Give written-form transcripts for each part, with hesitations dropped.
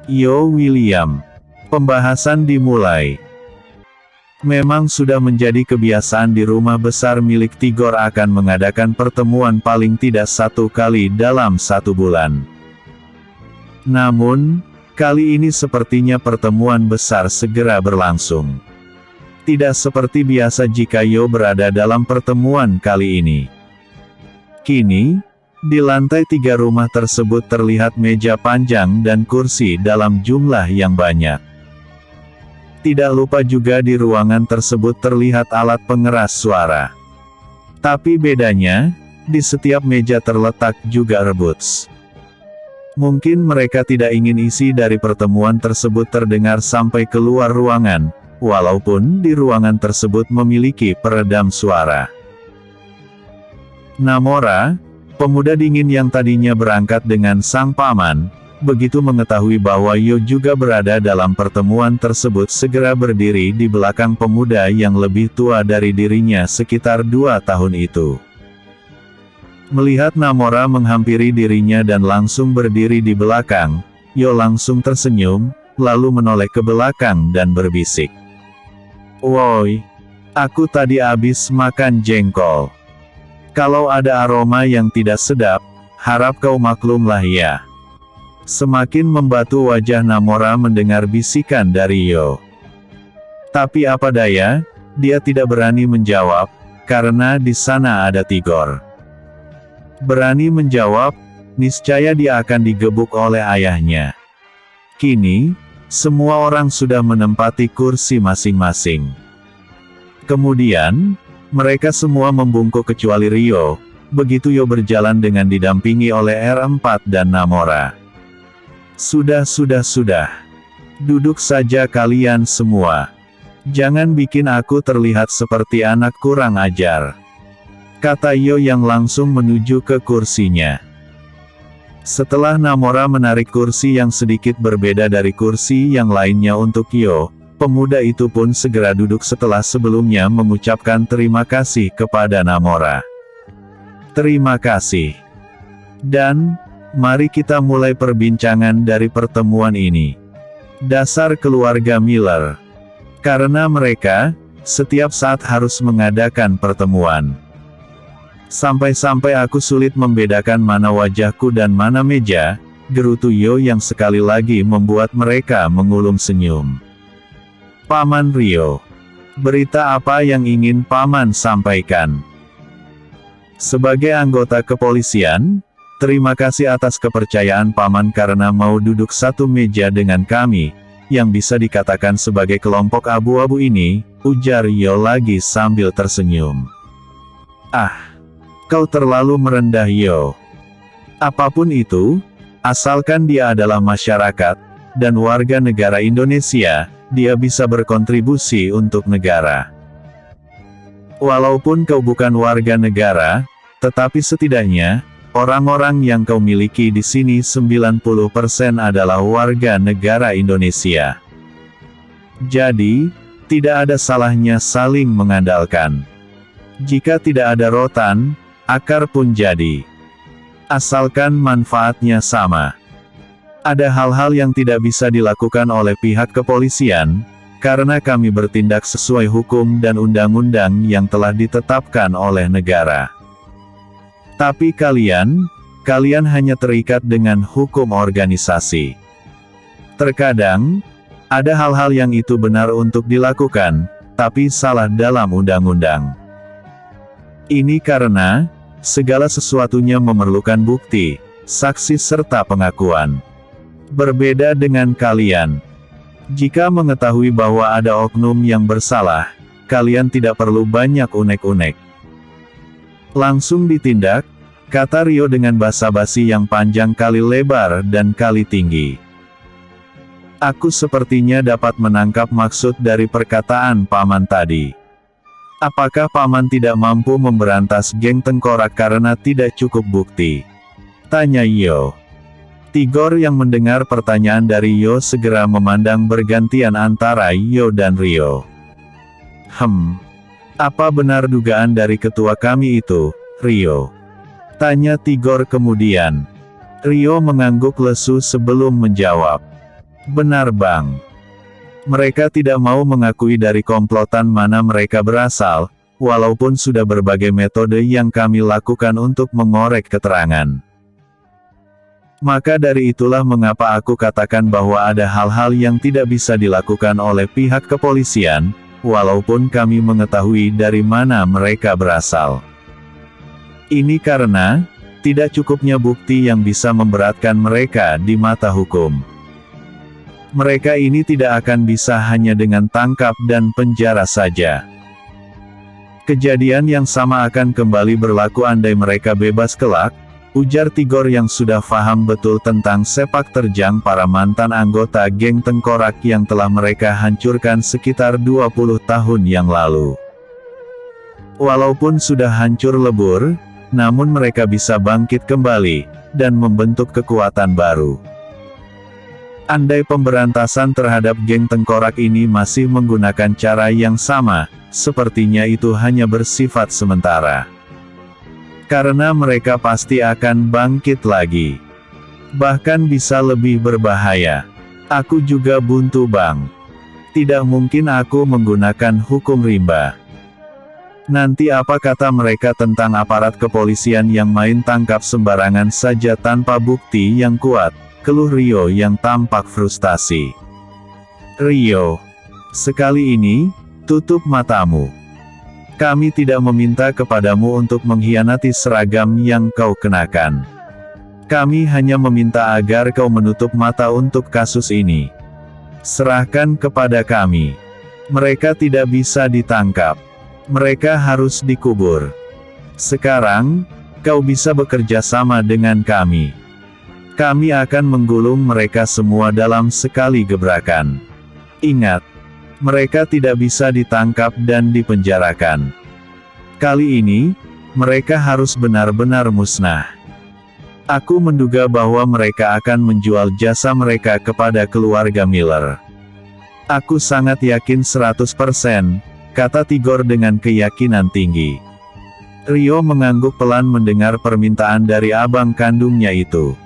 Yo William. Pembahasan dimulai. Memang sudah menjadi kebiasaan di rumah besar milik Tigor akan mengadakan pertemuan paling tidak 1 kali dalam 1 bulan. Namun, kali ini sepertinya pertemuan besar segera berlangsung. Tidak seperti biasa jika Yo berada dalam pertemuan kali ini. Kini, di lantai 3 rumah tersebut terlihat meja panjang dan kursi dalam jumlah yang banyak. Tidak lupa juga di ruangan tersebut terlihat alat pengeras suara. Tapi bedanya, di setiap meja terletak juga reboots. Mungkin mereka tidak ingin isi dari pertemuan tersebut terdengar sampai keluar ruangan, walaupun di ruangan tersebut memiliki peredam suara. Namora, pemuda dingin yang tadinya berangkat dengan sang paman, begitu mengetahui bahwa Yo juga berada dalam pertemuan tersebut segera berdiri di belakang pemuda yang lebih tua dari dirinya sekitar 2 tahun itu. Melihat Namora menghampiri dirinya dan langsung berdiri di belakang, Yo langsung tersenyum, lalu menoleh ke belakang dan berbisik. "Woi, aku tadi habis makan jengkol. Kalau ada aroma yang tidak sedap, harap kau maklumlah ya." Semakin membatu wajah Namora mendengar bisikan dari Yo. Tapi apa daya, dia tidak berani menjawab, karena di sana ada Tigor. Berani menjawab, niscaya dia akan digebuk oleh ayahnya. Kini, semua orang sudah menempati kursi masing-masing. Kemudian, mereka semua membungkuk kecuali Rio, begitu Yo berjalan dengan didampingi oleh R4 dan Namora. Sudah. Duduk saja kalian semua. Jangan bikin aku terlihat seperti anak kurang ajar, kata Yo yang langsung menuju ke kursinya. Setelah Namora menarik kursi yang sedikit berbeda dari kursi yang lainnya untuk Yo, pemuda itu pun segera duduk setelah sebelumnya mengucapkan terima kasih kepada Namora. Terima kasih. Dan, mari kita mulai perbincangan dari pertemuan ini. Dasar keluarga Miller. Karena mereka, setiap saat harus mengadakan pertemuan. Sampai-sampai aku sulit membedakan mana wajahku dan mana meja, gerutu Yo yang sekali lagi membuat mereka mengulum senyum. Paman Rio. Berita apa yang ingin Paman sampaikan? Sebagai anggota kepolisian, terima kasih atas kepercayaan Paman karena mau duduk satu meja dengan kami, yang bisa dikatakan sebagai kelompok abu-abu ini, ujar Yo lagi sambil tersenyum. Ah, kau terlalu merendah Yo. Apapun itu, asalkan dia adalah masyarakat, dan warga negara Indonesia, dia bisa berkontribusi untuk negara. Walaupun kau bukan warga negara, tetapi setidaknya, orang-orang yang kau miliki di sini 90% adalah warga negara Indonesia. Jadi, tidak ada salahnya saling mengandalkan. Jika tidak ada rotan, akar pun jadi. Asalkan manfaatnya sama. Ada hal-hal yang tidak bisa dilakukan oleh pihak kepolisian, karena kami bertindak sesuai hukum dan undang-undang yang telah ditetapkan oleh negara. Tapi kalian hanya terikat dengan hukum organisasi. Terkadang, ada hal-hal yang itu benar untuk dilakukan, tapi salah dalam undang-undang. Ini karena, segala sesuatunya memerlukan bukti, saksi serta pengakuan. Berbeda dengan kalian. Jika mengetahui bahwa ada oknum yang bersalah, kalian tidak perlu banyak unek-unek. Langsung ditindak, kata Rio dengan basa-basi yang panjang kali lebar dan kali tinggi. Aku sepertinya dapat menangkap maksud dari perkataan Paman tadi. Apakah Paman tidak mampu memberantas geng tengkorak karena tidak cukup bukti? Tanya Yo. Tigor yang mendengar pertanyaan dari Yo segera memandang bergantian antara Yo dan Rio. Apa benar dugaan dari ketua kami itu, Rio? Tanya Tigor kemudian. Rio mengangguk lesu sebelum menjawab. Benar Bang. Mereka tidak mau mengakui dari komplotan mana mereka berasal, walaupun sudah berbagai metode yang kami lakukan untuk mengorek keterangan. Maka dari itulah mengapa aku katakan bahwa ada hal-hal yang tidak bisa dilakukan oleh pihak kepolisian, walaupun kami mengetahui dari mana mereka berasal. Ini karena, tidak cukupnya bukti yang bisa memberatkan mereka di mata hukum. Mereka ini tidak akan bisa hanya dengan tangkap dan penjara saja. Kejadian yang sama akan kembali berlaku andai mereka bebas kelak, ujar Tigor yang sudah paham betul tentang sepak terjang para mantan anggota geng tengkorak yang telah mereka hancurkan sekitar 20 tahun yang lalu. Walaupun sudah hancur lebur, namun mereka bisa bangkit kembali, dan membentuk kekuatan baru. Andai pemberantasan terhadap geng tengkorak ini masih menggunakan cara yang sama, sepertinya itu hanya bersifat sementara. Karena mereka pasti akan bangkit lagi. Bahkan bisa lebih berbahaya. Aku juga buntu Bang. Tidak mungkin aku menggunakan hukum rimba. Nanti apa kata mereka tentang aparat kepolisian yang main tangkap sembarangan saja tanpa bukti yang kuat? Keluh Rio yang tampak frustasi. Rio, sekali ini, tutup matamu. Kami tidak meminta kepadamu untuk mengkhianati seragam yang kau kenakan. Kami hanya meminta agar kau menutup mata untuk kasus ini. Serahkan kepada kami. Mereka tidak bisa ditangkap. Mereka harus dikubur. Sekarang, kau bisa bekerja sama dengan kami. Kami akan menggulung mereka semua dalam sekali gebrakan. Ingat, mereka tidak bisa ditangkap dan dipenjarakan. Kali ini, mereka harus benar-benar musnah. Aku menduga bahwa mereka akan menjual jasa mereka kepada keluarga Miller. Aku sangat yakin 100%, kata Tigor dengan keyakinan tinggi. Rio mengangguk pelan mendengar permintaan dari abang kandungnya itu.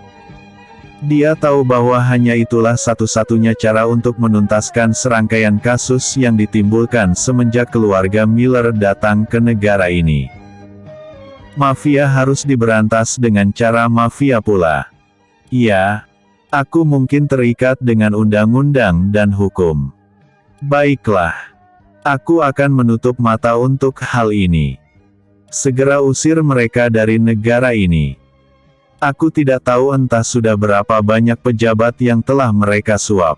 Dia tahu bahwa hanya itulah satu-satunya cara untuk menuntaskan serangkaian kasus yang ditimbulkan semenjak keluarga Miller datang ke negara ini. Mafia harus diberantas dengan cara mafia pula. Ya, aku mungkin terikat dengan undang-undang dan hukum. Baiklah. Aku akan menutup mata untuk hal ini. Segera usir mereka dari negara ini. Aku tidak tahu entah sudah berapa banyak pejabat yang telah mereka suap.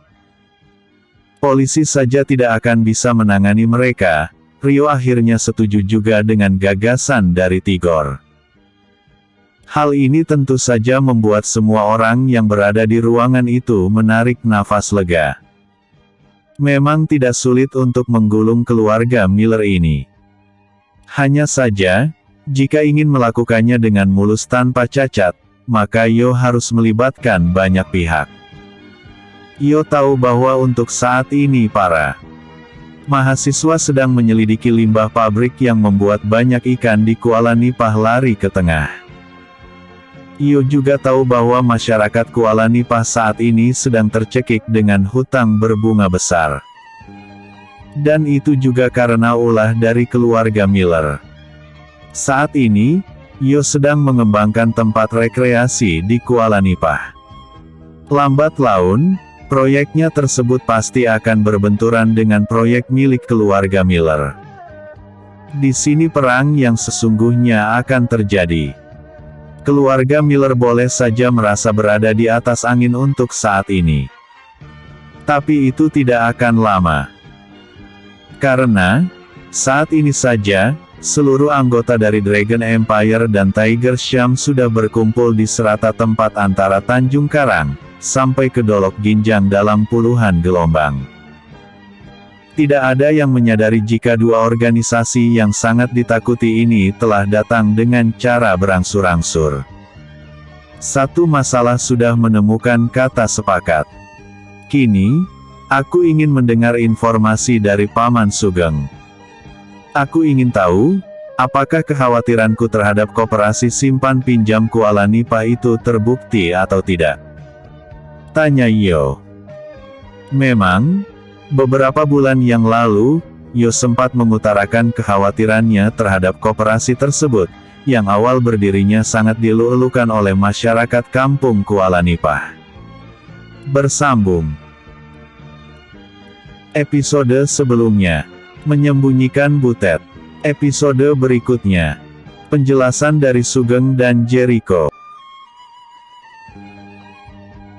Polisi saja tidak akan bisa menangani mereka. Rio akhirnya setuju juga dengan gagasan dari Tigor. Hal ini tentu saja membuat semua orang yang berada di ruangan itu menarik nafas lega. Memang tidak sulit untuk menggulung keluarga Miller ini. Hanya saja, jika ingin melakukannya dengan mulus tanpa cacat, maka Yo harus melibatkan banyak pihak. Yo tahu bahwa untuk saat ini para mahasiswa sedang menyelidiki limbah pabrik yang membuat banyak ikan di Kuala Nipah lari ke tengah. Yo juga tahu bahwa masyarakat Kuala Nipah saat ini sedang tercekik dengan hutang berbunga besar. Dan itu juga karena ulah dari keluarga Miller. Saat ini, Yo sedang mengembangkan tempat rekreasi di Kuala Nipah. Lambat laun, proyeknya tersebut pasti akan berbenturan dengan proyek milik keluarga Miller. Di sini perang yang sesungguhnya akan terjadi. Keluarga Miller boleh saja merasa berada di atas angin untuk saat ini. Tapi itu tidak akan lama. Karena, saat ini saja, seluruh anggota dari Dragon Empire dan Tiger Sham sudah berkumpul di serata tempat antara Tanjung Karang, sampai ke Dolok Ginjang dalam puluhan gelombang. Tidak ada yang menyadari jika dua organisasi yang sangat ditakuti ini telah datang dengan cara berangsur-angsur. Satu masalah sudah menemukan kata sepakat. Kini, aku ingin mendengar informasi dari Paman Sugeng. Aku ingin tahu, apakah kekhawatiranku terhadap koperasi simpan pinjam Kuala Nipah itu terbukti atau tidak? Tanya Yo. Memang, beberapa bulan yang lalu, Yo sempat mengutarakan kekhawatirannya terhadap koperasi tersebut, yang awal berdirinya sangat dielu-elukan oleh masyarakat kampung Kuala Nipah. Bersambung. Episode sebelumnya, menyembunyikan butet. Episode berikutnya, penjelasan dari Sugeng dan Jericho.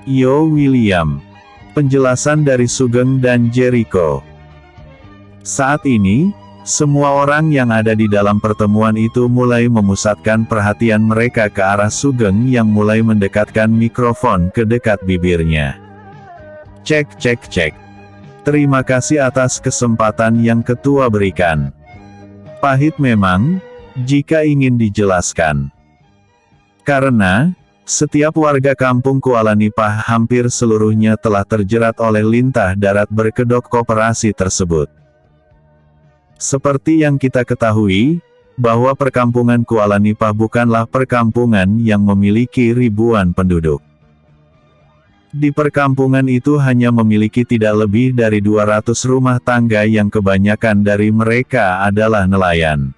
Yo William. Penjelasan dari Sugeng dan Jericho. Saat ini, semua orang yang ada di dalam pertemuan itu mulai memusatkan perhatian mereka ke arah Sugeng yang mulai mendekatkan mikrofon ke dekat bibirnya. Cek cek cek. Terima kasih atas kesempatan yang ketua berikan. Pahit memang, jika ingin dijelaskan. Karena, setiap warga kampung Kuala Nipah hampir seluruhnya telah terjerat oleh lintah darat berkedok koperasi tersebut. Seperti yang kita ketahui, bahwa perkampungan Kuala Nipah bukanlah perkampungan yang memiliki ribuan penduduk. Di perkampungan itu hanya memiliki tidak lebih dari 200 rumah tangga yang kebanyakan dari mereka adalah nelayan.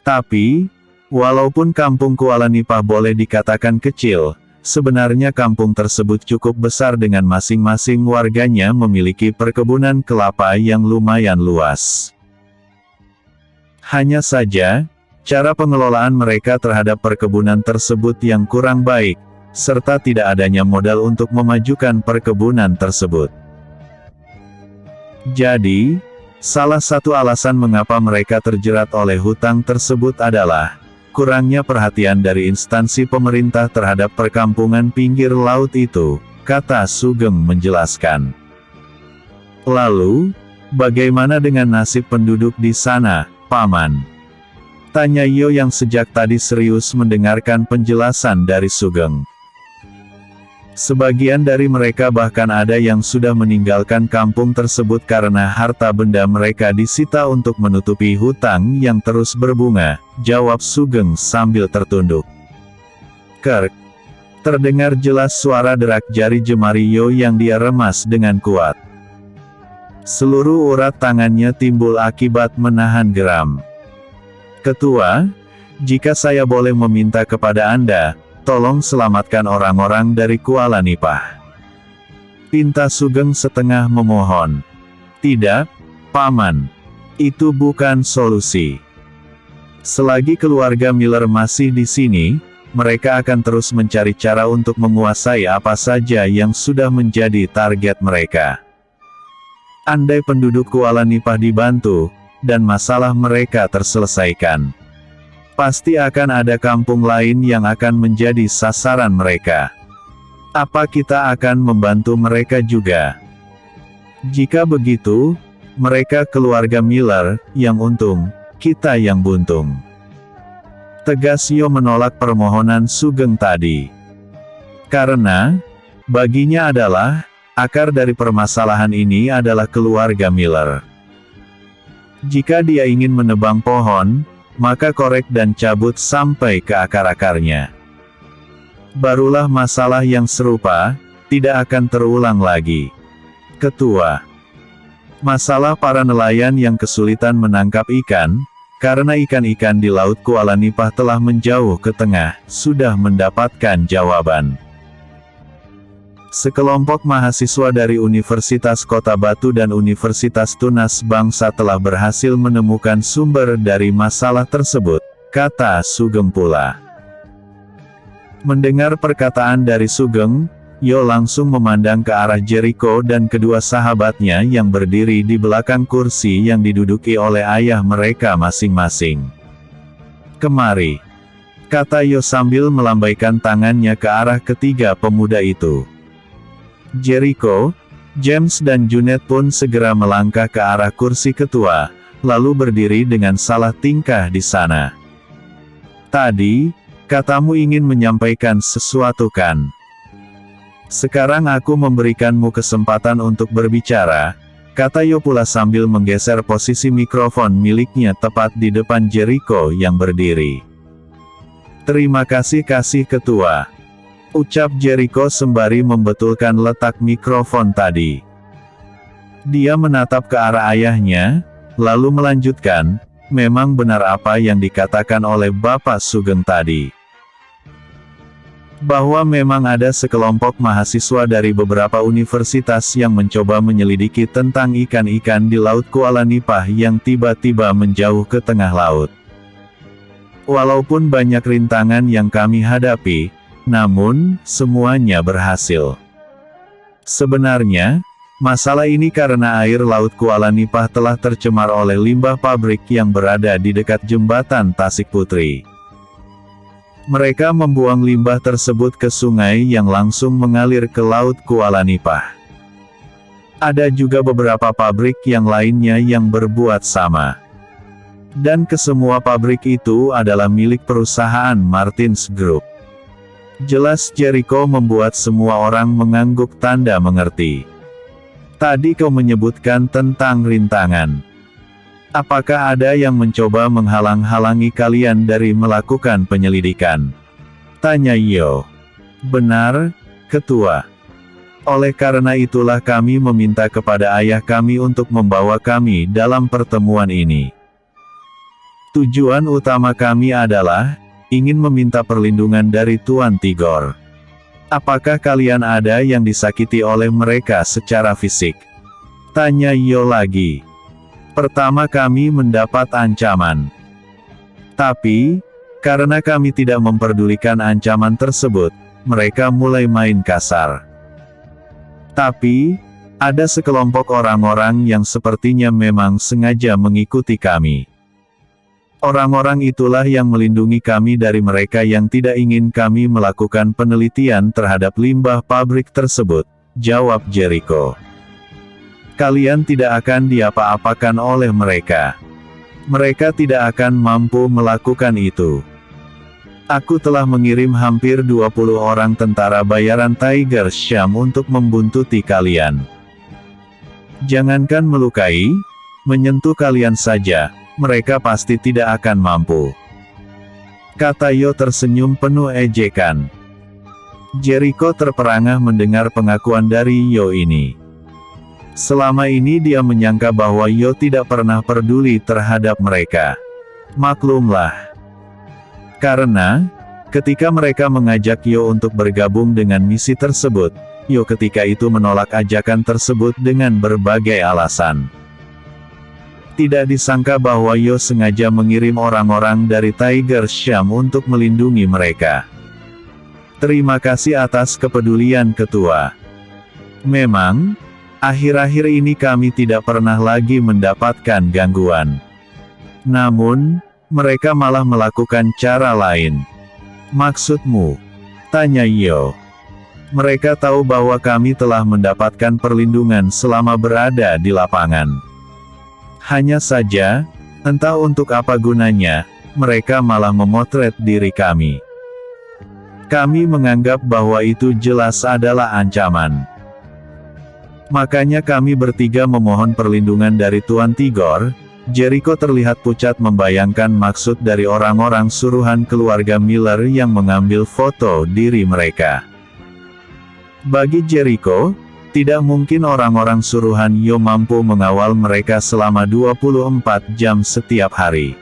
Tapi, walaupun kampung Kuala Nipah boleh dikatakan kecil, sebenarnya kampung tersebut cukup besar dengan masing-masing warganya memiliki perkebunan kelapa yang lumayan luas. Hanya saja, cara pengelolaan mereka terhadap perkebunan tersebut yang kurang baik, serta tidak adanya modal untuk memajukan perkebunan tersebut. Jadi, salah satu alasan mengapa mereka terjerat oleh hutang tersebut adalah kurangnya perhatian dari instansi pemerintah terhadap perkampungan pinggir laut itu, kata Sugeng menjelaskan. Lalu, bagaimana dengan nasib penduduk di sana, Paman? Tanya Yo yang sejak tadi serius mendengarkan penjelasan dari Sugeng. Sebagian dari mereka bahkan ada yang sudah meninggalkan kampung tersebut karena harta benda mereka disita untuk menutupi hutang yang terus berbunga, jawab Sugeng sambil tertunduk. Kerk. Terdengar jelas suara derak jari jemari Yo yang dia remas dengan kuat. Seluruh urat tangannya timbul akibat menahan geram. Ketua, jika saya boleh meminta kepada Anda, tolong selamatkan orang-orang dari Kuala Nipah. Pinta Sugeng setengah memohon. Tidak, Paman. Itu bukan solusi. Selagi keluarga Miller masih di sini, mereka akan terus mencari cara untuk menguasai apa saja yang sudah menjadi target mereka. Andai penduduk Kuala Nipah dibantu, dan masalah mereka terselesaikan, pasti akan ada kampung lain yang akan menjadi sasaran mereka. Apa kita akan membantu mereka juga? Jika begitu, mereka keluarga Miller, yang untung, kita yang buntung. Tegas Yo menolak permohonan Sugeng tadi. Karena, baginya adalah, akar dari permasalahan ini adalah keluarga Miller. Jika dia ingin menebang pohon, maka korek dan cabut sampai ke akar-akarnya. Barulah masalah yang serupa, tidak akan terulang lagi. Ketua. Masalah para nelayan yang kesulitan menangkap ikan, karena ikan-ikan di Laut Kuala Nipah telah menjauh ke tengah, sudah mendapatkan jawaban. Sekelompok mahasiswa dari Universitas Kota Batu dan Universitas Tunas Bangsa telah berhasil menemukan sumber dari masalah tersebut, kata Sugeng pula. Mendengar perkataan dari Sugeng, Yo langsung memandang ke arah Jericho dan kedua sahabatnya yang berdiri di belakang kursi yang diduduki oleh ayah mereka masing-masing. Kemari, kata Yo sambil melambaikan tangannya ke arah ketiga pemuda itu. Jericho, James dan Junet pun segera melangkah ke arah kursi ketua, lalu berdiri dengan salah tingkah di sana. Tadi, katamu ingin menyampaikan sesuatu kan? Sekarang aku memberikanmu kesempatan untuk berbicara, kata Yo pula sambil menggeser posisi mikrofon miliknya tepat di depan Jericho yang berdiri. Terima kasih ketua. Ucap Jericho sembari membetulkan letak mikrofon tadi. Dia menatap ke arah ayahnya, lalu melanjutkan, memang benar apa yang dikatakan oleh Bapak Sugeng tadi. Bahwa memang ada sekelompok mahasiswa dari beberapa universitas yang mencoba menyelidiki tentang ikan-ikan di Laut Kuala Nipah yang tiba-tiba menjauh ke tengah laut. Walaupun banyak rintangan yang kami hadapi, namun, semuanya berhasil. Sebenarnya, masalah ini karena air Laut Kuala Nipah telah tercemar oleh limbah pabrik yang berada di dekat jembatan Tasik Putri. Mereka membuang limbah tersebut ke sungai yang langsung mengalir ke Laut Kuala Nipah. Ada juga beberapa pabrik yang lainnya yang berbuat sama. Dan kesemua pabrik itu adalah milik perusahaan Martins Group. Jelas Jericho membuat semua orang mengangguk tanda mengerti. Tadi kau menyebutkan tentang rintangan. Apakah ada yang mencoba menghalang-halangi kalian dari melakukan penyelidikan? Tanya Yo. Benar, Ketua. Oleh karena itulah kami meminta kepada ayah kami untuk membawa kami dalam pertemuan ini. Tujuan utama kami adalah, ingin meminta perlindungan dari Tuan Tigor. Apakah kalian ada yang disakiti oleh mereka secara fisik? Tanya Yo lagi. Pertama kami mendapat ancaman. Tapi, karena kami tidak memperdulikan ancaman tersebut, mereka mulai main kasar. Tapi, ada sekelompok orang-orang yang sepertinya memang sengaja mengikuti kami. Orang-orang itulah yang melindungi kami dari mereka yang tidak ingin kami melakukan penelitian terhadap limbah pabrik tersebut, jawab Jericho. Kalian tidak akan diapa-apakan oleh mereka. Mereka tidak akan mampu melakukan itu. Aku telah mengirim hampir 20 orang tentara bayaran Tiger Sham untuk membuntuti kalian. Jangankan melukai, menyentuh kalian saja, mereka pasti tidak akan mampu. Kata Yo tersenyum penuh ejekan. Jericho terperangah mendengar pengakuan dari Yo ini. Selama ini dia menyangka bahwa Yo tidak pernah peduli terhadap mereka. Maklumlah. Karena, ketika mereka mengajak Yo untuk bergabung dengan misi tersebut, Yo ketika itu menolak ajakan tersebut dengan berbagai alasan. Tidak disangka bahwa Yo sengaja mengirim orang-orang dari Tiger Sham untuk melindungi mereka. Terima kasih atas kepedulian Ketua. Memang, akhir-akhir ini kami tidak pernah lagi mendapatkan gangguan. Namun, mereka malah melakukan cara lain. Maksudmu? Tanya Yo. Mereka tahu bahwa kami telah mendapatkan perlindungan selama berada di lapangan. Hanya saja, entah untuk apa gunanya, mereka malah memotret diri kami. Kami menganggap bahwa itu jelas adalah ancaman. Makanya kami bertiga memohon perlindungan dari Tuan Tigor. Jericho terlihat pucat membayangkan maksud dari orang-orang suruhan keluarga Miller yang mengambil foto diri mereka. Bagi Jericho, tidak mungkin orang-orang suruhan Yo mampu mengawal mereka selama 24 jam setiap hari.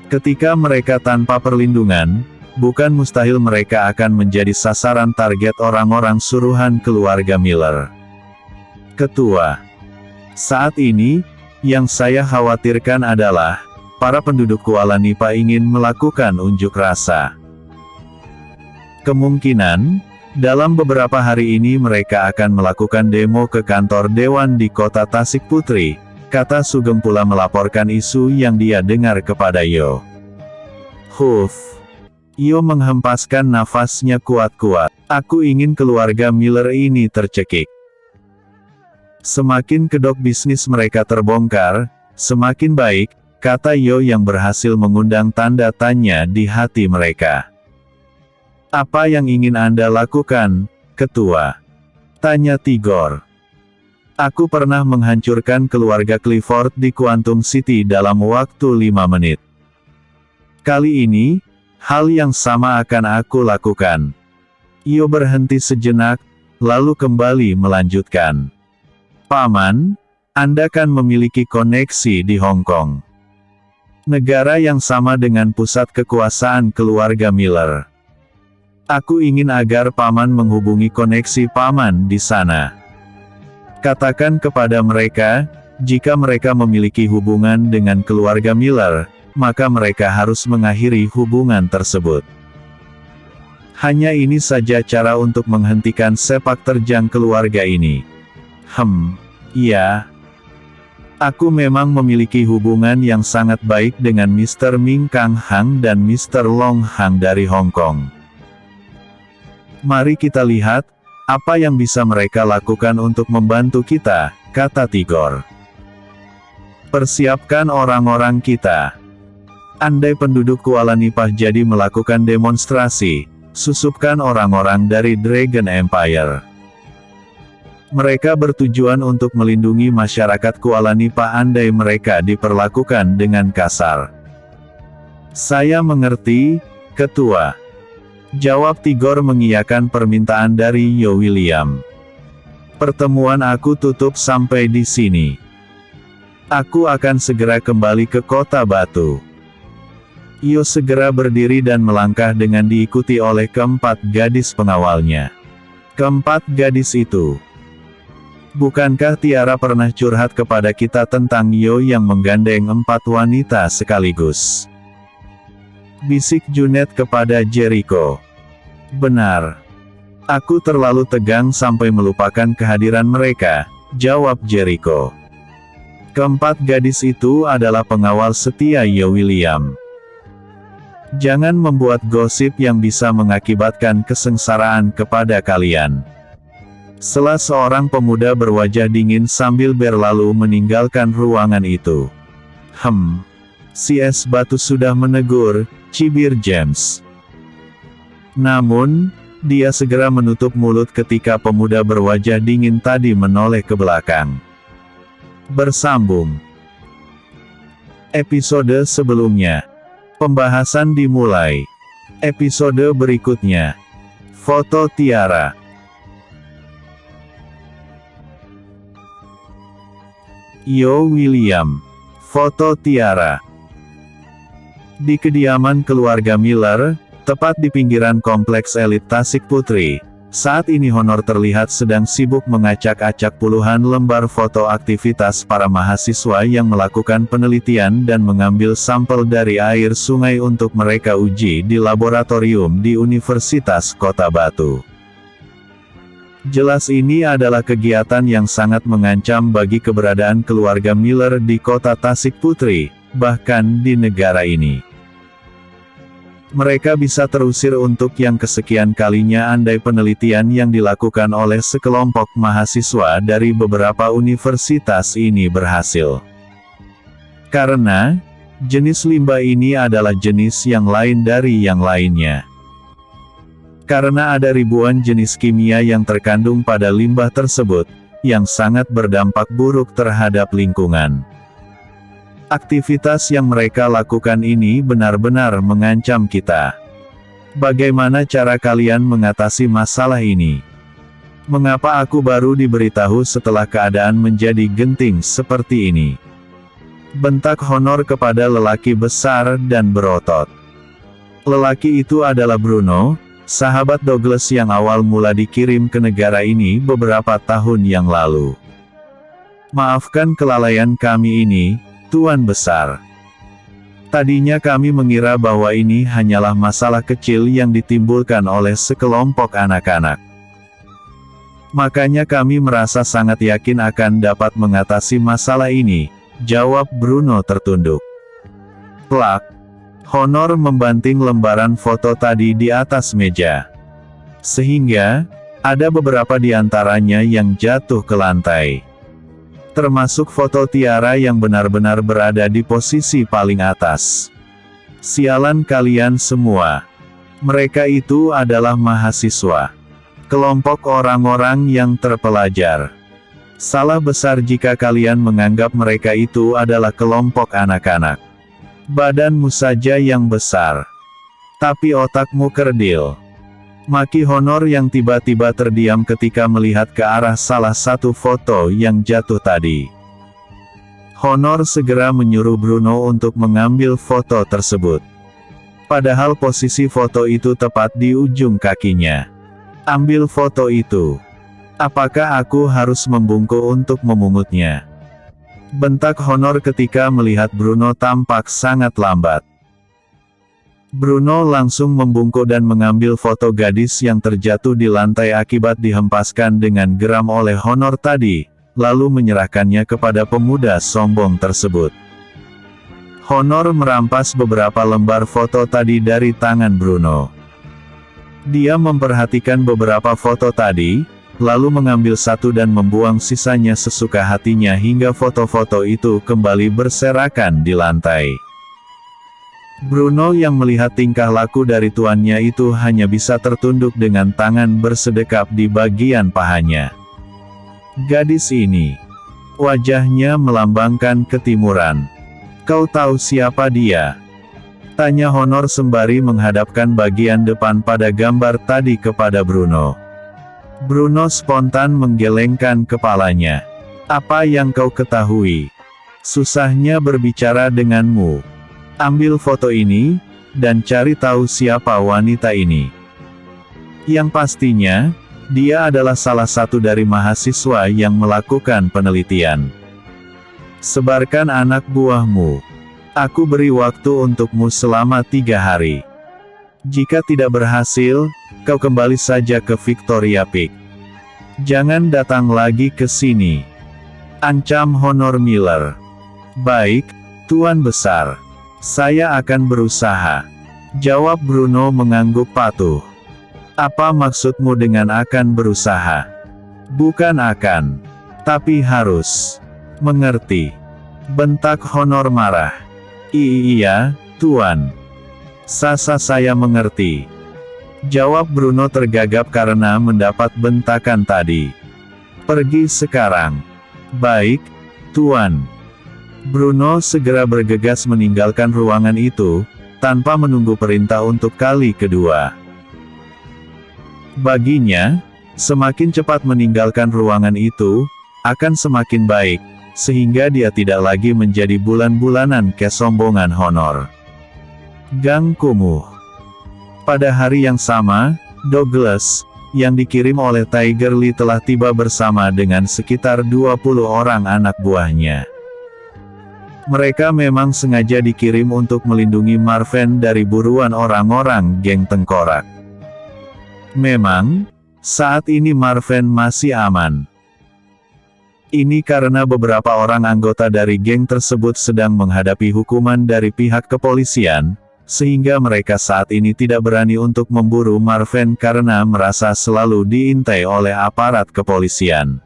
Ketika mereka tanpa perlindungan, bukan mustahil mereka akan menjadi sasaran target orang-orang suruhan keluarga Miller. Ketua. Saat ini, yang saya khawatirkan adalah, para penduduk Kuala Nipah ingin melakukan unjuk rasa. Kemungkinan, dalam beberapa hari ini mereka akan melakukan demo ke kantor Dewan di kota Tasik Putri, kata Sugeng pula melaporkan isu yang dia dengar kepada Yo. Huff. Yo menghempaskan nafasnya kuat-kuat. Aku ingin keluarga Miller ini tercekik. Semakin kedok bisnis mereka terbongkar, semakin baik, kata Yo yang berhasil mengundang tanda tanya di hati mereka. Apa yang ingin Anda lakukan, Ketua? Tanya Tigor. Aku pernah menghancurkan keluarga Clifford di Quantum City dalam waktu 5 menit. Kali ini, hal yang sama akan aku lakukan. Io berhenti sejenak, lalu kembali melanjutkan. Paman, Anda kan memiliki koneksi di Hong Kong. Negara yang sama dengan pusat kekuasaan keluarga Miller. Aku ingin agar Paman menghubungi koneksi Paman di sana. Katakan kepada mereka, jika mereka memiliki hubungan dengan keluarga Miller, maka mereka harus mengakhiri hubungan tersebut. Hanya ini saja cara untuk menghentikan sepak terjang keluarga ini. Iya. Aku memang memiliki hubungan yang sangat baik dengan Mr. Ming Kang Hang dan Mr. Long Hang dari Hong Kong. Mari kita lihat, apa yang bisa mereka lakukan untuk membantu kita, kata Tigor. Persiapkan orang-orang kita. Andai penduduk Kuala Nipah jadi melakukan demonstrasi, susupkan orang-orang dari Dragon Empire. Mereka bertujuan untuk melindungi masyarakat Kuala Nipah andai mereka diperlakukan dengan kasar. Saya mengerti, Ketua. Jawab Tigor mengiyakan permintaan dari Yo William. Pertemuan aku tutup sampai di sini. Aku akan segera kembali ke Kota Batu. Yo segera berdiri dan melangkah dengan diikuti oleh keempat gadis pengawalnya. Keempat gadis itu. Bukankah Tiara pernah curhat kepada kita tentang Yo yang menggandeng 4 wanita sekaligus? Bisik Junet kepada Jericho. Benar. Aku terlalu tegang sampai melupakan kehadiran mereka, jawab Jericho. Keempat gadis itu adalah pengawal setia Yo William. Jangan membuat gosip yang bisa mengakibatkan kesengsaraan kepada kalian. Setelah seorang pemuda berwajah dingin sambil berlalu meninggalkan ruangan itu. Si es batu sudah menegur, cibir James. Namun, dia segera menutup mulut ketika pemuda berwajah dingin tadi menoleh ke belakang. Bersambung. Episode sebelumnya. Pembahasan dimulai. Episode berikutnya. Foto Tiara. Yo William. Foto Tiara. Di kediaman keluarga Miller, tepat di pinggiran kompleks elit Tasik Putri, saat ini Honor terlihat sedang sibuk mengacak-acak puluhan lembar foto aktivitas para mahasiswa yang melakukan penelitian dan mengambil sampel dari air sungai untuk mereka uji di laboratorium di Universitas Kota Batu. Jelas ini adalah kegiatan yang sangat mengancam bagi keberadaan keluarga Miller di kota Tasik Putri, bahkan di negara ini. Mereka bisa terusir untuk yang kesekian kalinya andai penelitian yang dilakukan oleh sekelompok mahasiswa dari beberapa universitas ini berhasil. Karena, jenis limbah ini adalah jenis yang lain dari yang lainnya. Karena ada ribuan jenis kimia yang terkandung pada limbah tersebut, yang sangat berdampak buruk terhadap lingkungan. Aktivitas yang mereka lakukan ini benar-benar mengancam kita. Bagaimana cara kalian mengatasi masalah ini? Mengapa aku baru diberitahu setelah keadaan menjadi genting seperti ini? Bentak Honor kepada lelaki besar dan berotot. Lelaki itu adalah Bruno, sahabat Douglas yang awal mula dikirim ke negara ini beberapa tahun yang lalu. Maafkan kelalaian kami ini, Tuan Besar. Tadinya kami mengira bahwa ini hanyalah masalah kecil yang ditimbulkan oleh sekelompok anak-anak. Makanya kami merasa sangat yakin akan dapat mengatasi masalah ini, jawab Bruno tertunduk. Plak. Honor membanting lembaran foto tadi di atas meja. Sehingga, ada beberapa di antaranya yang jatuh ke lantai. Termasuk foto Tiara yang benar-benar berada di posisi paling atas. Sialan kalian semua. Mereka itu adalah mahasiswa. Kelompok orang-orang yang terpelajar. Salah besar jika kalian menganggap mereka itu adalah kelompok anak-anak. Badanmu saja yang besar. Tapi otakmu kerdil. Maki Honor yang tiba-tiba terdiam ketika melihat ke arah salah satu foto yang jatuh tadi. Honor segera menyuruh Bruno untuk mengambil foto tersebut. Padahal posisi foto itu tepat di ujung kakinya. Ambil foto itu. Apakah aku harus membungkuk untuk memungutnya? Bentak Honor ketika melihat Bruno tampak sangat lambat. Bruno langsung membungkuk dan mengambil foto gadis yang terjatuh di lantai akibat dihempaskan dengan geram oleh Honor tadi, lalu menyerahkannya kepada pemuda sombong tersebut. Honor merampas beberapa lembar foto tadi dari tangan Bruno. Dia memperhatikan beberapa foto tadi, lalu mengambil satu dan membuang sisanya sesuka hatinya hingga foto-foto itu kembali berserakan di lantai. Bruno yang melihat tingkah laku dari tuannya itu hanya bisa tertunduk dengan tangan bersedekap di bagian pahanya. Gadis ini, wajahnya melambangkan ketimuran. Kau tahu siapa dia? Tanya Honor sembari menghadapkan bagian depan pada gambar tadi kepada Bruno. Bruno spontan menggelengkan kepalanya. Apa yang kau ketahui? Susahnya berbicara denganmu. Ambil foto ini, dan cari tahu siapa wanita ini. Yang pastinya, dia adalah salah satu dari mahasiswa yang melakukan penelitian. Sebarkan anak buahmu. Aku beri waktu untukmu selama 3 hari. Jika tidak berhasil, kau kembali saja ke Victoria Peak. Jangan datang lagi ke sini. Ancam Honor Miller. Baik, Tuan Besar. Saya akan berusaha. Jawab Bruno mengangguk patuh. Apa maksudmu dengan akan berusaha? Bukan akan, tapi harus. Mengerti? Bentak Honor marah. Iya, Tuan. Saya mengerti. Jawab Bruno tergagap karena mendapat bentakan tadi. Pergi sekarang. Baik, Tuan. Bruno segera bergegas meninggalkan ruangan itu, tanpa menunggu perintah untuk kali kedua. Baginya, semakin cepat meninggalkan ruangan itu, akan semakin baik, sehingga dia tidak lagi menjadi bulan-bulanan kesombongan Honor. Gang Kumuh. Pada hari yang sama, Douglas, yang dikirim oleh Tiger Lee telah tiba bersama dengan sekitar 20 orang anak buahnya. Mereka memang sengaja dikirim untuk melindungi Marvin dari buruan orang-orang geng tengkorak. Memang, saat ini Marvin masih aman. Ini karena beberapa orang anggota dari geng tersebut sedang menghadapi hukuman dari pihak kepolisian, sehingga mereka saat ini tidak berani untuk memburu Marvin karena merasa selalu diintai oleh aparat kepolisian.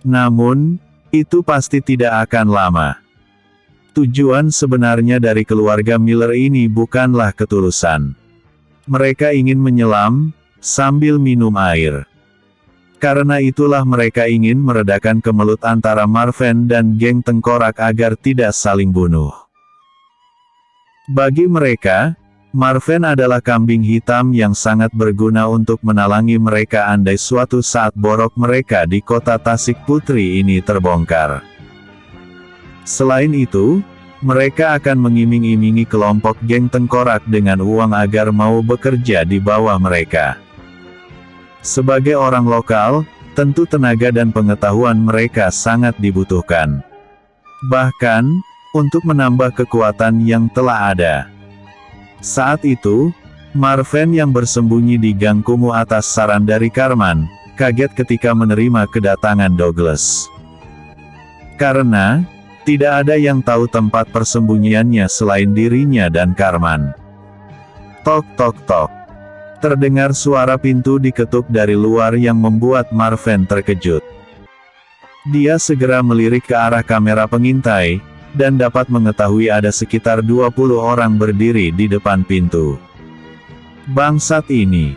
Namun, itu pasti tidak akan lama. Tujuan sebenarnya dari keluarga Miller ini bukanlah ketulusan. Mereka ingin menyelam, sambil minum air. Karena itulah mereka ingin meredakan kemelut antara Marvin dan geng tengkorak agar tidak saling bunuh. Bagi mereka, Marvin adalah kambing hitam yang sangat berguna untuk menalangi mereka andai suatu saat borok mereka di kota Tasik Putri ini terbongkar. Selain itu, mereka akan mengiming-imingi kelompok geng tengkorak dengan uang agar mau bekerja di bawah mereka. Sebagai orang lokal, tentu tenaga dan pengetahuan mereka sangat dibutuhkan. Bahkan, untuk menambah kekuatan yang telah ada. Saat itu, Marvin yang bersembunyi di gang kumuh atas saran dari Carman, kaget ketika menerima kedatangan Douglas. Karena, tidak ada yang tahu tempat persembunyiannya selain dirinya dan Carman. Tok tok tok. Terdengar suara pintu diketuk dari luar yang membuat Marvin terkejut. Dia segera melirik ke arah kamera pengintai, dan dapat mengetahui ada sekitar 20 orang berdiri di depan pintu. Bangsat ini.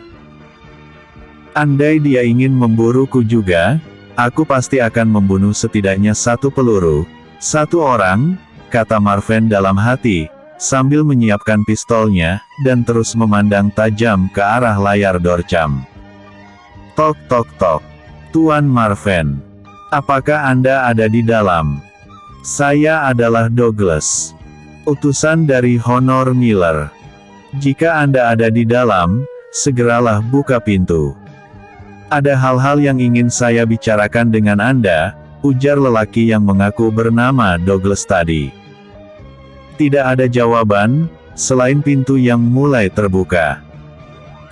Andai dia ingin memburuku juga, aku pasti akan membunuh setidaknya 1 peluru. 1 orang, kata Marvin dalam hati, sambil menyiapkan pistolnya, dan terus memandang tajam ke arah layar dorcam. Tok tok tok. Tuan Marvin. Apakah Anda ada di dalam? Saya adalah Douglas. Utusan dari Honor Miller. Jika Anda ada di dalam, segeralah buka pintu. Ada hal-hal yang ingin saya bicarakan dengan Anda, ujar lelaki yang mengaku bernama Douglas tadi. Tidak ada jawaban, selain pintu yang mulai terbuka.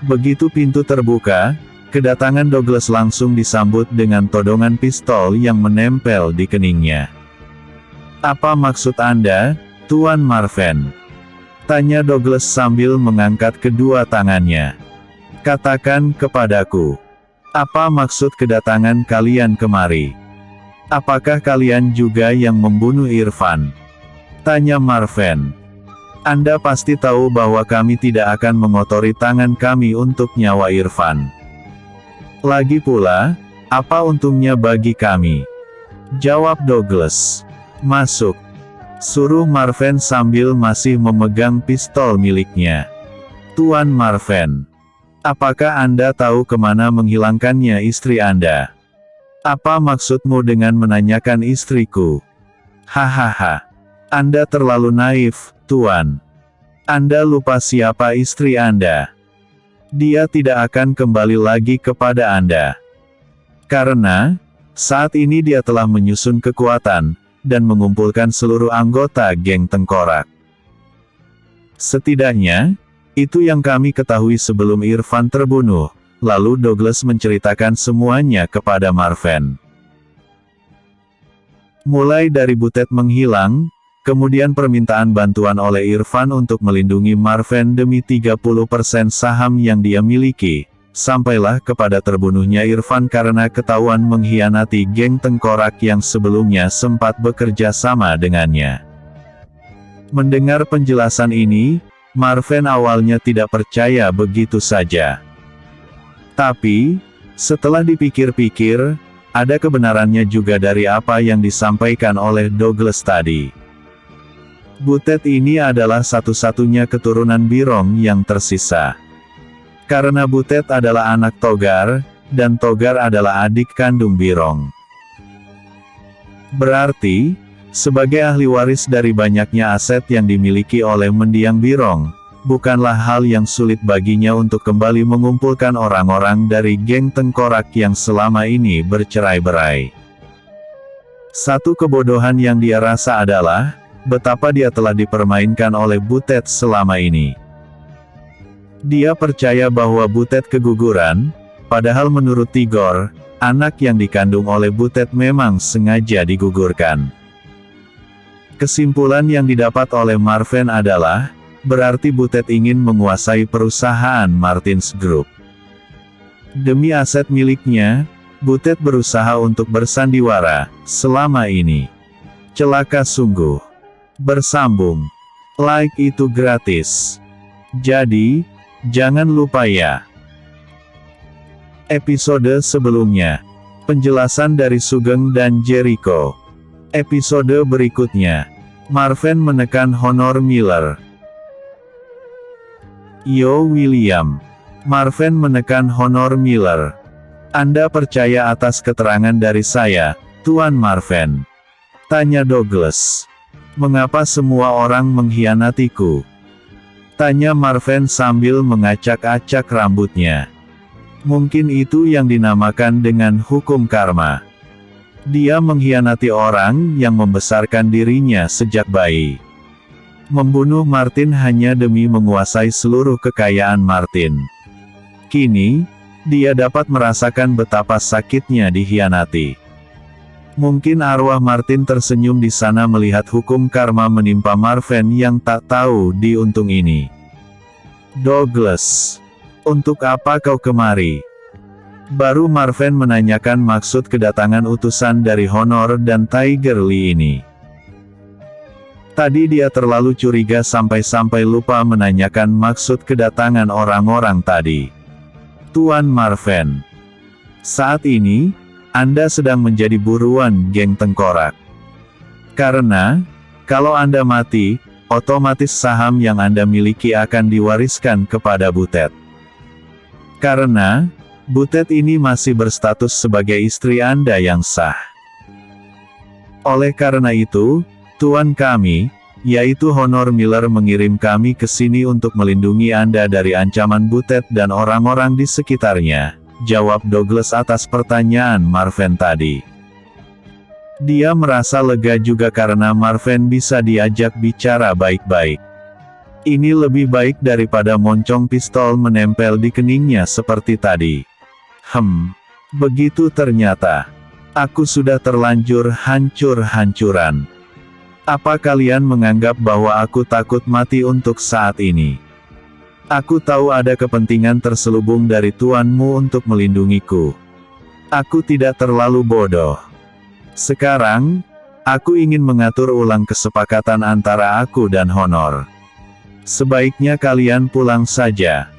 Begitu pintu terbuka, kedatangan Douglas langsung disambut dengan todongan pistol yang menempel di keningnya. Apa maksud Anda, Tuan Marvin? Tanya Douglas sambil mengangkat kedua tangannya. Katakan kepadaku. Apa maksud kedatangan kalian kemari? Apakah kalian juga yang membunuh Irfan? Tanya Marvin. Anda pasti tahu bahwa kami tidak akan mengotori tangan kami untuk nyawa Irfan. Lagi pula, apa untungnya bagi kami? Jawab Douglas. Masuk. Suruh Marvin sambil masih memegang pistol miliknya. Tuan Marvin. Apakah Anda tahu kemana menghilangkannya istri Anda? Apa maksudmu dengan menanyakan istriku? Hahaha. Anda terlalu naif, Tuan. Anda lupa siapa istri Anda. Dia tidak akan kembali lagi kepada Anda. Karena, saat ini dia telah menyusun kekuatan, dan mengumpulkan seluruh anggota geng tengkorak. Setidaknya, itu yang kami ketahui sebelum Irfan terbunuh, lalu Douglas menceritakan semuanya kepada Marvin. Mulai dari Butet menghilang, kemudian permintaan bantuan oleh Irfan untuk melindungi Marvin demi 30% saham yang dia miliki, sampailah kepada terbunuhnya Irfan karena ketahuan mengkhianati geng tengkorak yang sebelumnya sempat bekerja sama dengannya. Mendengar penjelasan ini, Marvin awalnya tidak percaya begitu saja. Tapi, setelah dipikir-pikir, ada kebenarannya juga dari apa yang disampaikan oleh Douglas tadi. Butet ini adalah satu-satunya keturunan Birong yang tersisa. Karena Butet adalah anak Togar, dan Togar adalah adik kandung Birong. Berarti, sebagai ahli waris dari banyaknya aset yang dimiliki oleh mendiang Birong, bukanlah hal yang sulit baginya untuk kembali mengumpulkan orang-orang dari geng tengkorak yang selama ini bercerai-berai. Satu kebodohan yang dia rasa adalah, betapa dia telah dipermainkan oleh Butet selama ini. Dia percaya bahwa Butet keguguran, padahal menurut Tigor, anak yang dikandung oleh Butet memang sengaja digugurkan. Kesimpulan yang didapat oleh Marvin adalah, berarti Butet ingin menguasai perusahaan Martins Group. Demi aset miliknya, Butet berusaha untuk bersandiwara, selama ini. Celaka sungguh. Bersambung. Like itu gratis. Jadi, jangan lupa ya. Episode sebelumnya. Penjelasan dari Sugeng dan Jericho. Episode berikutnya. Marvin menekan Honor Miller. Yo William. Marvin menekan Honor Miller. Anda percaya atas keterangan dari saya, Tuan Marvin? Tanya Douglas. Mengapa semua orang mengkhianatiku? Tanya Marvin sambil mengacak-acak rambutnya. Mungkin itu yang dinamakan dengan hukum karma. Dia mengkhianati orang yang membesarkan dirinya sejak bayi. Membunuh Martin hanya demi menguasai seluruh kekayaan Martin. Kini, dia dapat merasakan betapa sakitnya dikhianati. Mungkin arwah Martin tersenyum di sana melihat hukum karma menimpa Marvin yang tak tahu diuntung ini. Douglas, untuk apa kau kemari? Baru Marvin menanyakan maksud kedatangan utusan dari Honor dan Tiger Lee ini. Tadi dia terlalu curiga sampai-sampai lupa menanyakan maksud kedatangan orang-orang tadi. Tuan Marvin, saat ini, Anda sedang menjadi buruan geng tengkorak. Karena, kalau Anda mati, otomatis saham yang Anda miliki akan diwariskan kepada Butet. Karena, Butet ini masih berstatus sebagai istri Anda yang sah. Oleh karena itu, Tuan kami, yaitu Honor Miller mengirim kami ke sini untuk melindungi Anda dari ancaman Butet dan orang-orang di sekitarnya, jawab Douglas atas pertanyaan Marvin tadi. Dia merasa lega juga karena Marvin bisa diajak bicara baik-baik. Ini lebih baik daripada moncong pistol menempel di keningnya seperti tadi. Begitu ternyata. Aku sudah terlanjur hancur-hancuran. Apa kalian menganggap bahwa aku takut mati untuk saat ini? Aku tahu ada kepentingan terselubung dari tuanmu untuk melindungiku. Aku tidak terlalu bodoh. Sekarang, aku ingin mengatur ulang kesepakatan antara aku dan Honor. Sebaiknya kalian pulang saja.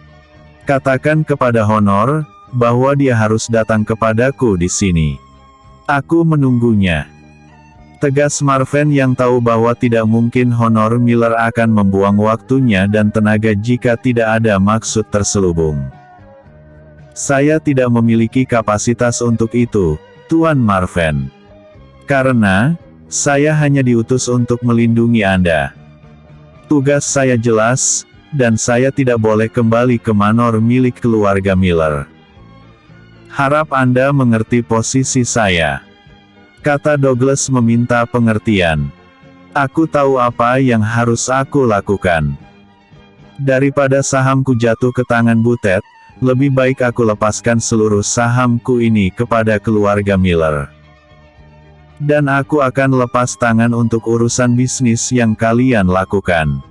Katakan kepada Honor, bahwa dia harus datang kepadaku di sini. Aku menunggunya. Tegas Marvin yang tahu bahwa tidak mungkin Honor Miller akan membuang waktunya dan tenaga jika tidak ada maksud terselubung. Saya tidak memiliki kapasitas untuk itu, Tuan Marvin. Karena, saya hanya diutus untuk melindungi Anda. Tugas saya jelas, dan saya tidak boleh kembali ke manor milik keluarga Miller. Harap Anda mengerti posisi saya. Kata Douglas meminta pengertian. Aku tahu apa yang harus aku lakukan. Daripada sahamku jatuh ke tangan Butet, lebih baik aku lepaskan seluruh sahamku ini kepada keluarga Miller. Dan aku akan lepas tangan untuk urusan bisnis yang kalian lakukan.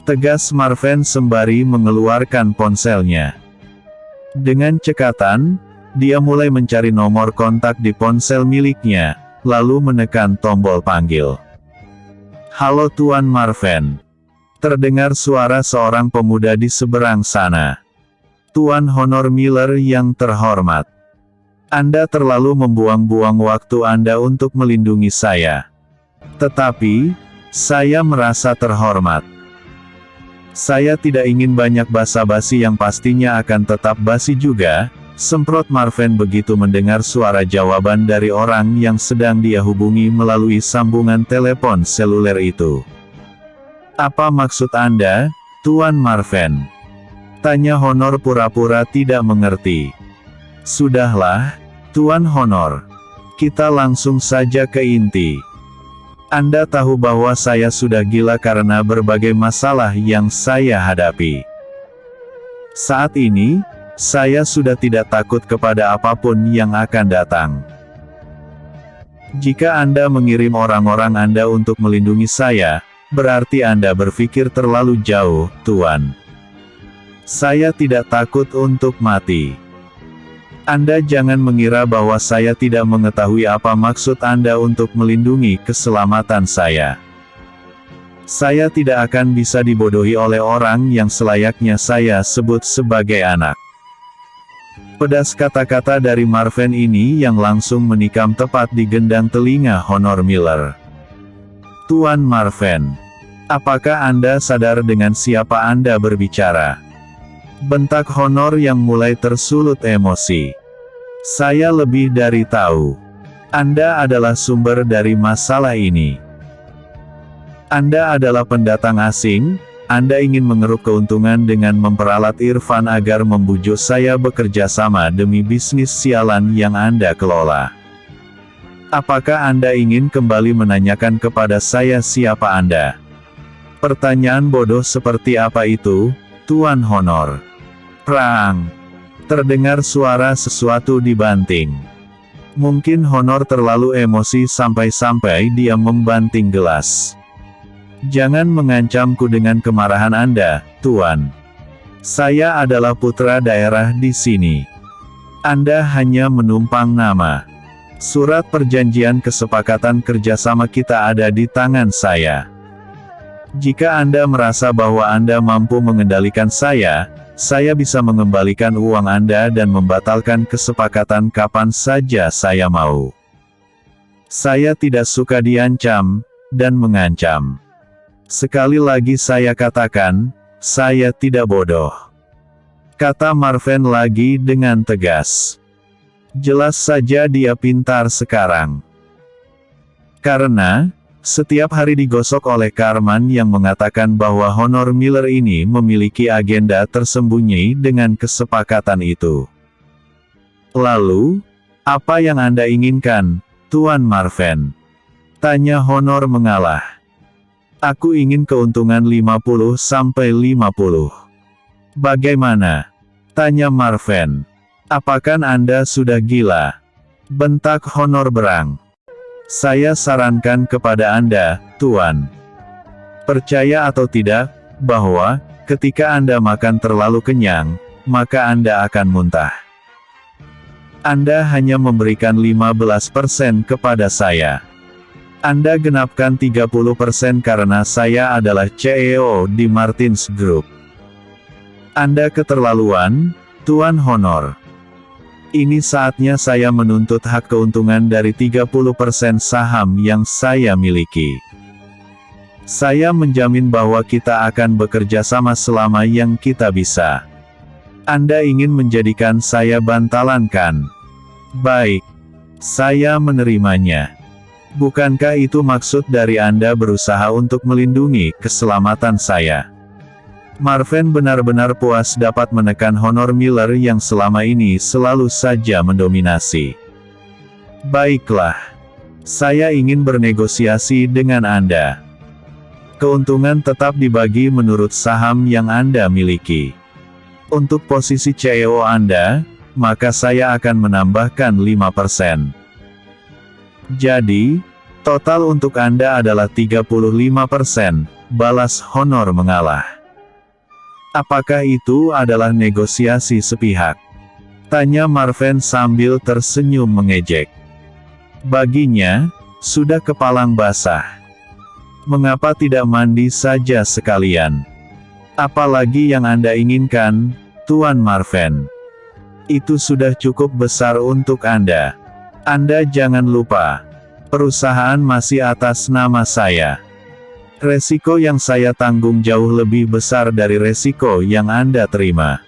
Tegas Marvin sembari mengeluarkan ponselnya. Dengan cekatan, dia mulai mencari nomor kontak di ponsel miliknya, lalu menekan tombol panggil. Halo Tuan Marvin. Terdengar suara seorang pemuda di seberang sana. Tuan Honor Miller yang terhormat. Anda terlalu membuang-buang waktu Anda untuk melindungi saya. Tetapi, saya merasa terhormat. Saya tidak ingin banyak basa-basi yang pastinya akan tetap basi juga, semprot Marvin begitu mendengar suara jawaban dari orang yang sedang dia hubungi melalui sambungan telepon seluler itu. Apa maksud Anda, Tuan Marvin? Tanya Honor pura-pura tidak mengerti. Sudahlah, Tuan Honor. Kita langsung saja ke inti. Anda tahu bahwa saya sudah gila karena berbagai masalah yang saya hadapi. Saat ini, saya sudah tidak takut kepada apapun yang akan datang. Jika Anda mengirim orang-orang Anda untuk melindungi saya, berarti Anda berpikir terlalu jauh, Tuan. Saya tidak takut untuk mati. Anda jangan mengira bahwa saya tidak mengetahui apa maksud Anda untuk melindungi keselamatan saya. Saya tidak akan bisa dibodohi oleh orang yang selayaknya saya sebut sebagai anak. Pedas kata-kata dari Marvin ini yang langsung menikam tepat di gendang telinga Honor Miller. Tuan Marvin, apakah Anda sadar dengan siapa Anda berbicara? Bentak Honor yang mulai tersulut emosi. Saya lebih dari tahu. Anda adalah sumber dari masalah ini. Anda adalah pendatang asing, Anda ingin mengeruk keuntungan dengan memperalat Irfan agar membujuk saya bekerja sama demi bisnis sialan yang Anda kelola. Apakah Anda ingin kembali menanyakan kepada saya siapa Anda? Pertanyaan bodoh seperti apa itu, Tuan Honor? Prang! Terdengar suara sesuatu dibanting. Mungkin Honor terlalu emosi sampai-sampai dia membanting gelas. Jangan mengancamku dengan kemarahan Anda, Tuan. Saya adalah putra daerah di sini. Anda hanya menumpang nama. Surat perjanjian kesepakatan kerjasama kita ada di tangan saya. Jika Anda merasa bahwa Anda mampu mengendalikan saya bisa mengembalikan uang Anda dan membatalkan kesepakatan kapan saja saya mau. Saya tidak suka diancam, dan mengancam. Sekali lagi saya katakan, saya tidak bodoh. Kata Marvin lagi dengan tegas. Jelas saja dia pintar sekarang. Karena, setiap hari digosok oleh Cartman yang mengatakan bahwa Honor Miller ini memiliki agenda tersembunyi dengan kesepakatan itu. Lalu, apa yang Anda inginkan, Tuan Marvin? Tanya Honor mengalah. Aku ingin keuntungan 50-50. Bagaimana? Tanya Marvin. Apakah Anda sudah gila? Bentak Honor berang. Saya sarankan kepada Anda, Tuan. Percaya atau tidak, bahwa, ketika Anda makan terlalu kenyang, maka Anda akan muntah. Anda hanya memberikan 15% kepada saya. Anda genapkan 30% karena saya adalah CEO di Martins Group. Anda keterlaluan, Tuan Honor. Ini saatnya saya menuntut hak keuntungan dari 30% saham yang saya miliki. Saya menjamin bahwa kita akan bekerja sama selama yang kita bisa. Anda ingin menjadikan saya bantalan kan? Baik. Saya menerimanya. Bukankah itu maksud dari Anda berusaha untuk melindungi keselamatan saya? Marvin benar-benar puas dapat menekan Honor Miller yang selama ini selalu saja mendominasi. Baiklah. Saya ingin bernegosiasi dengan Anda. Keuntungan tetap dibagi menurut saham yang Anda miliki. Untuk posisi CEO Anda, maka saya akan menambahkan 5%. Jadi, total untuk Anda adalah 35%, balas Honor mengalah. Apakah itu adalah negosiasi sepihak? Tanya Marvin sambil tersenyum mengejek. Baginya, sudah kepalang basah. Mengapa tidak mandi saja sekalian? Apalagi yang Anda inginkan, Tuan Marvin? Itu sudah cukup besar untuk Anda. Anda jangan lupa, perusahaan masih atas nama saya. Resiko yang saya tanggung jauh lebih besar dari resiko yang Anda terima.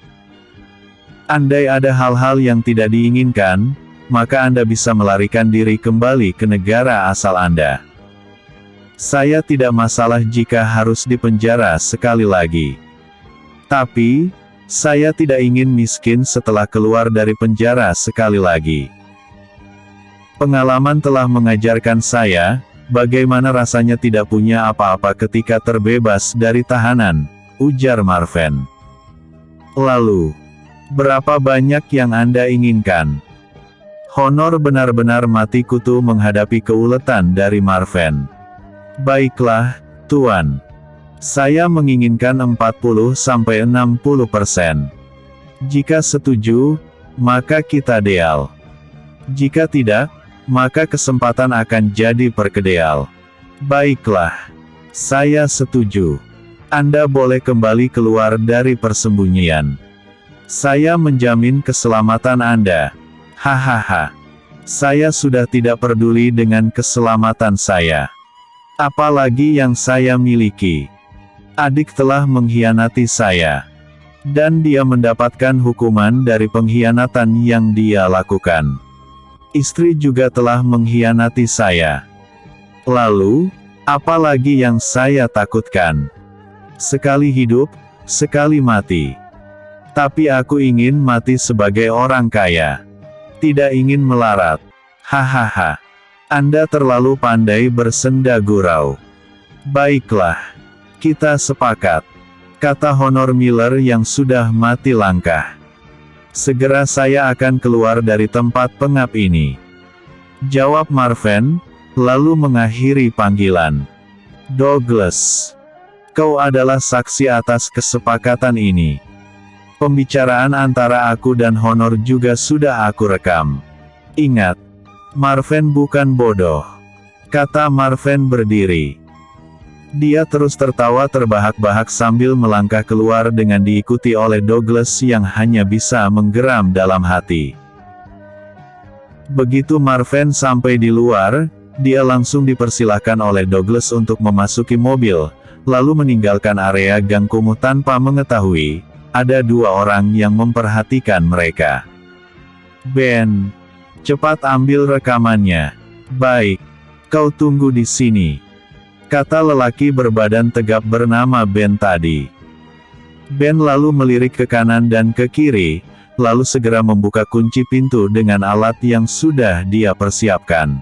Andai ada hal-hal yang tidak diinginkan, maka Anda bisa melarikan diri kembali ke negara asal Anda. Saya tidak masalah jika harus dipenjara sekali lagi. Tapi, saya tidak ingin miskin setelah keluar dari penjara sekali lagi. Pengalaman telah mengajarkan saya, bagaimana rasanya tidak punya apa-apa ketika terbebas dari tahanan, ujar Marvin. Lalu, berapa banyak yang Anda inginkan? Honor benar-benar mati kutu menghadapi keuletan dari Marvin. Baiklah, Tuan. Saya menginginkan 40-60%. Jika setuju, maka kita deal. Jika tidak, maka kesempatan akan jadi perkedeal. Baiklah. Saya setuju. Anda boleh kembali keluar dari persembunyian. Saya menjamin keselamatan Anda. Hahaha. Saya sudah tidak peduli dengan keselamatan saya. Apalagi yang saya miliki. Adik telah mengkhianati saya. Dan dia mendapatkan hukuman dari pengkhianatan yang dia lakukan. Istri juga telah mengkhianati saya. Lalu, apa lagi yang saya takutkan? Sekali hidup, sekali mati. Tapi aku ingin mati sebagai orang kaya. Tidak ingin melarat. Hahaha. Anda terlalu pandai bersenda gurau. Baiklah. Kita sepakat. Kata Honor Miller yang sudah mati langkah. Segera saya akan keluar dari tempat pengap ini. Jawab Marvin, lalu mengakhiri panggilan. Douglas. Kau adalah saksi atas kesepakatan ini. Pembicaraan antara aku dan Honor juga sudah aku rekam. Ingat, Marvin bukan bodoh. Kata Marvin berdiri. Dia terus tertawa terbahak-bahak sambil melangkah keluar dengan diikuti oleh Douglas yang hanya bisa menggeram dalam hati. Begitu Marvin sampai di luar, dia langsung dipersilahkan oleh Douglas untuk memasuki mobil, lalu meninggalkan area gang kumuh tanpa mengetahui, ada dua orang yang memperhatikan mereka. Ben, cepat ambil rekamannya. Baik, kau tunggu di sini, kata lelaki berbadan tegap bernama Ben tadi. Ben lalu melirik ke kanan dan ke kiri, lalu segera membuka kunci pintu dengan alat yang sudah dia persiapkan.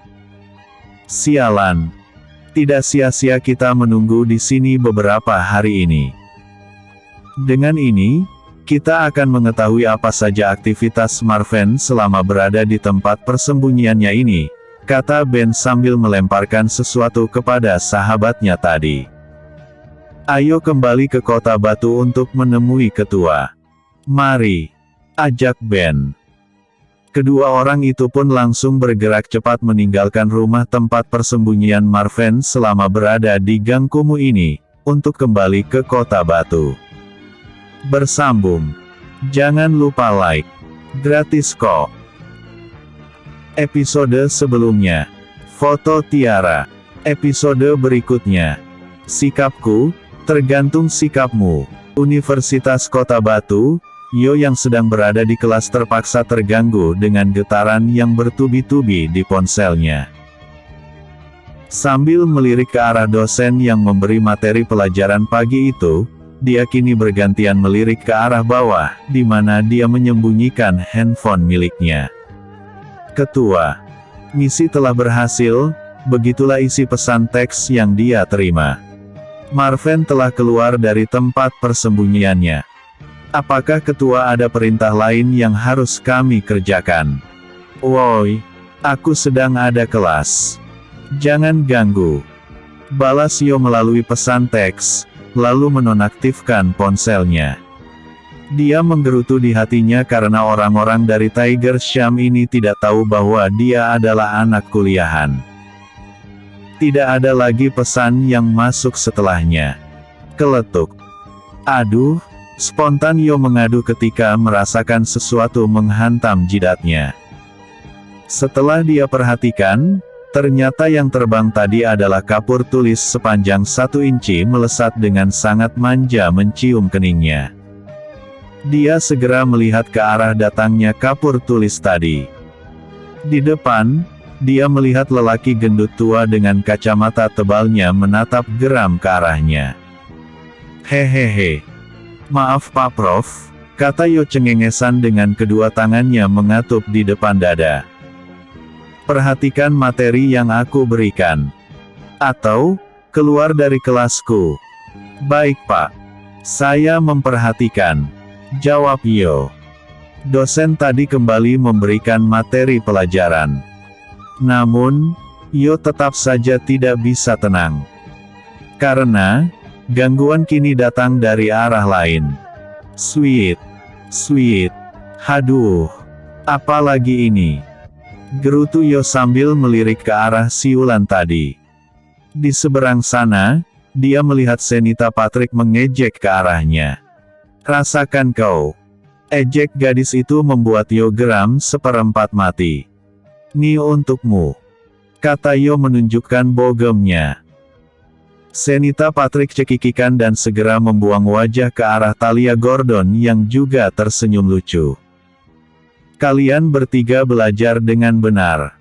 Sialan. Tidak sia-sia kita menunggu di sini beberapa hari ini. Dengan ini, kita akan mengetahui apa saja aktivitas Marvin selama berada di tempat persembunyiannya ini, kata Ben sambil melemparkan sesuatu kepada sahabatnya tadi. Ayo kembali ke kota batu untuk menemui ketua. Mari, ajak Ben. Kedua orang itu pun langsung bergerak cepat meninggalkan rumah tempat persembunyian Marvin selama berada di gang kumuh ini, untuk kembali ke kota batu. Bersambung. Jangan lupa like. Gratis kok. Episode sebelumnya. Foto Tiara. Episode berikutnya. Sikapku, tergantung sikapmu. Universitas Kota Batu. Yo yang sedang berada di kelas terpaksa terganggu dengan getaran yang bertubi-tubi di ponselnya. Sambil melirik ke arah dosen yang memberi materi pelajaran pagi itu, dia kini bergantian melirik ke arah bawah, di mana dia menyembunyikan handphone miliknya. Ketua, misi telah berhasil, begitulah isi pesan teks yang dia terima. Marvin telah keluar dari tempat persembunyiannya. Apakah ketua ada perintah lain yang harus kami kerjakan? Woi, aku sedang ada kelas. Jangan ganggu. Balas Yo melalui pesan teks, lalu menonaktifkan ponselnya. Dia menggerutu di hatinya karena orang-orang dari Tiger Sham ini tidak tahu bahwa dia adalah anak kuliahan. Tidak ada lagi pesan yang masuk setelahnya. Keletuk. Aduh. Spontan Yo mengadu ketika merasakan sesuatu menghantam jidatnya. Setelah dia perhatikan, ternyata yang terbang tadi adalah kapur tulis sepanjang 1 inci melesat dengan sangat manja mencium keningnya. Dia segera melihat ke arah datangnya kapur tulis tadi. Di depan, dia melihat lelaki gendut tua dengan kacamata tebalnya menatap geram ke arahnya. Hehehe. Maaf Pak Prof, kata Yo cengengesan dengan kedua tangannya mengatup di depan dada. Perhatikan materi yang aku berikan. Atau, keluar dari kelasku. Baik Pak. Saya memperhatikan. Jawab Yo. Dosen tadi kembali memberikan materi pelajaran. Namun, Yo tetap saja tidak bisa tenang. Karena, gangguan kini datang dari arah lain. Sweet. Haduh. Apalagi ini? Gerutu Yo sambil melirik ke arah siulan tadi. Di seberang sana, dia melihat Senita Patrick mengejek ke arahnya. Rasakan kau. Ejek gadis itu membuat Yo geram seperempat mati. Ni untukmu, kata Yo menunjukkan bogemnya. Senita Patrick cekikikan dan segera membuang wajah ke arah Talia Gordon yang juga tersenyum lucu. Kalian bertiga belajar dengan benar.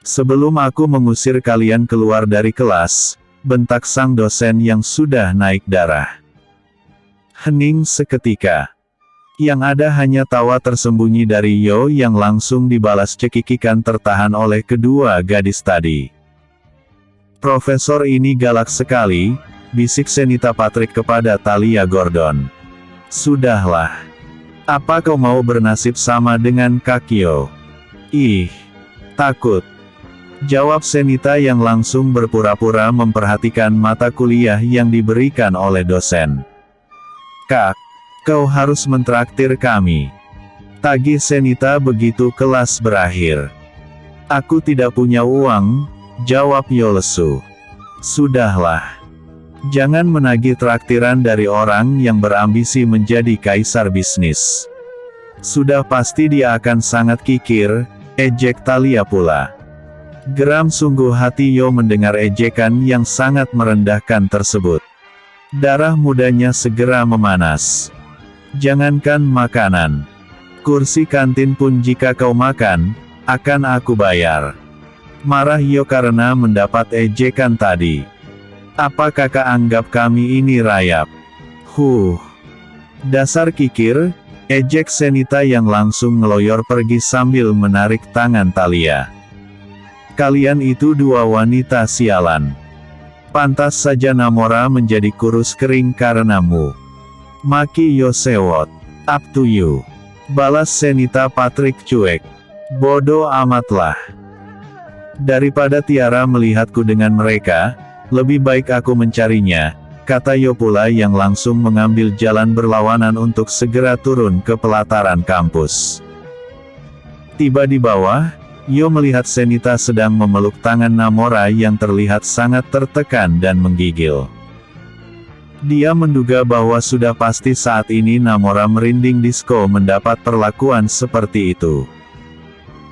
Sebelum aku mengusir kalian keluar dari kelas, bentak sang dosen yang sudah naik darah. Hening seketika. Yang ada hanya tawa tersembunyi dari Yo yang langsung dibalas cekikikan tertahan oleh kedua gadis tadi. Profesor ini galak sekali, bisik Senita Patrick kepada Talia Gordon. Sudahlah. Apa kau mau bernasib sama dengan Kakio? Ih, takut. Jawab Senita yang langsung berpura-pura memperhatikan mata kuliah yang diberikan oleh dosen. Kak, kau harus mentraktir kami. Tagih Senita begitu kelas berakhir. Aku tidak punya uang, jawab Yo lesu. Sudahlah. Jangan menagih traktiran dari orang yang berambisi menjadi kaisar bisnis. Sudah pasti dia akan sangat kikir, ejek Talia pula. Geram sungguh hati Yo mendengar ejekan yang sangat merendahkan tersebut. Darah mudanya segera memanas. Jangankan makanan. Kursi kantin pun jika kau makan, akan aku bayar. Marah Yo karena mendapat ejekan tadi. Apa kakak anggap kami ini rayap? Dasar kikir, ejek Senita yang langsung ngeloyor pergi sambil menarik tangan Thalia. Kalian itu dua wanita sialan. Pantas saja Namora menjadi kurus kering karenamu. Maki Yo sewot. Up to you. Balas Senita Patrick cuek. Bodoh amatlah. Daripada Tiara melihatku dengan mereka, lebih baik aku mencarinya, kata Yo pula yang langsung mengambil jalan berlawanan untuk segera turun ke pelataran kampus. Tiba di bawah, Yo melihat Senita sedang memeluk tangan Namora yang terlihat sangat tertekan dan menggigil. Dia menduga bahwa sudah pasti saat ini Namora merinding disco mendapat perlakuan seperti itu.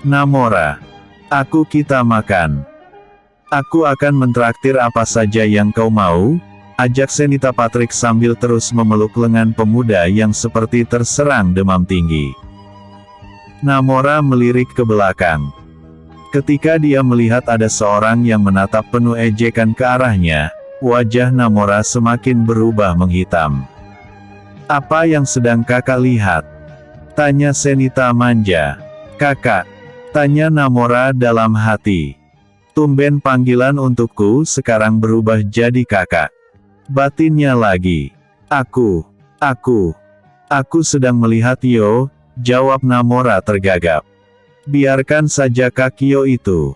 Namora, kita makan. Aku akan mentraktir apa saja yang kau mau, ajak Senita Patrick sambil terus memeluk lengan pemuda yang seperti terserang demam tinggi. Namora melirik ke belakang. Ketika dia melihat ada seorang yang menatap penuh ejekan ke arahnya, wajah Namora semakin berubah menghitam. Apa yang sedang kakak lihat? Tanya Senita manja. Kakak, tanya Namora dalam hati. Tumben panggilan untukku sekarang berubah jadi kakak. Batinnya lagi. Aku sedang melihat Yo, jawab Namora tergagap. Biarkan saja Kakio itu.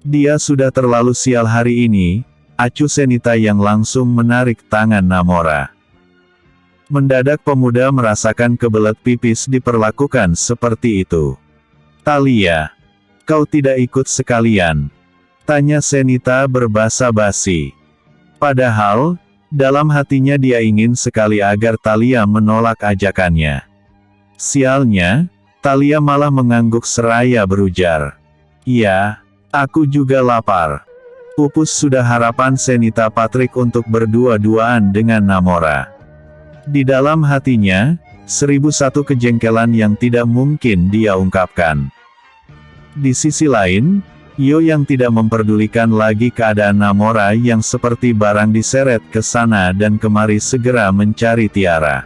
Dia sudah terlalu sial hari ini, acuh Senita yang langsung menarik tangan Namora. Mendadak pemuda merasakan kebelet pipis diperlakukan seperti itu. Thalia, kau tidak ikut sekalian? Tanya Senita berbasa-basi. Padahal, dalam hatinya dia ingin sekali agar Thalia menolak ajakannya. Sialnya, Thalia malah mengangguk seraya berujar. Iya, aku juga lapar. Pupus sudah harapan Senita Patrick untuk berdua-duaan dengan Namora. Di dalam hatinya, 1001 kejengkelan yang tidak mungkin dia ungkapkan. Di sisi lain, Yo yang tidak memperdulikan lagi keadaan Namora yang seperti barang diseret ke sana dan kemari segera mencari Tiara.